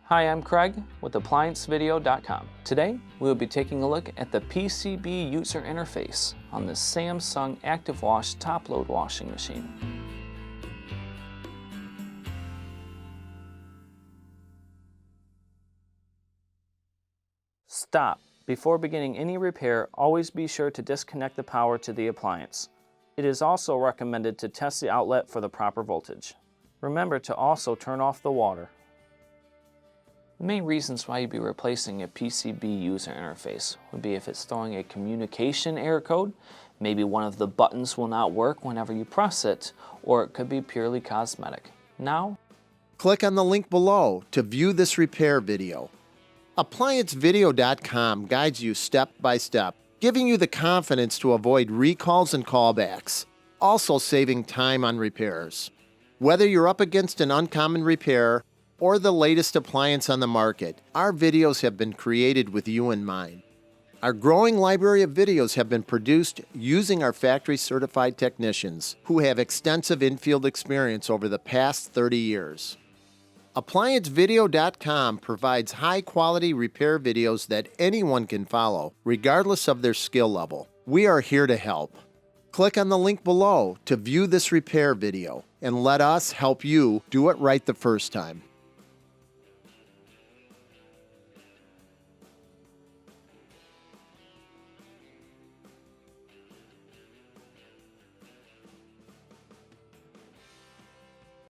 Hi, I'm Craig with ApplianceVideo.com. Today, we will be taking a look at the PCB user interface on the Samsung ActiveWash top-load washing machine. Stop. Before beginning any repair, always be sure to disconnect the power to the appliance. It is also recommended to test the outlet for the proper voltage. Remember to also turn off the water. The main reasons why you'd be replacing a PCB user interface would be if it's throwing a communication error code, maybe one of the buttons will not work whenever you press it, or it could be purely cosmetic. Now, click on the link below to view this repair video. ApplianceVideo.com guides you step by step, giving you the confidence to avoid recalls and callbacks, also saving time on repairs. Whether you're up against an uncommon repair or the latest appliance on the market, our videos have been created with you in mind. Our growing library of videos have been produced using our factory-certified technicians who have extensive infield experience over the past 30 years. ApplianceVideo.com provides high-quality repair videos that anyone can follow, regardless of their skill level. We are here to help. Click on the link below to view this repair video and let us help you do it right the first time.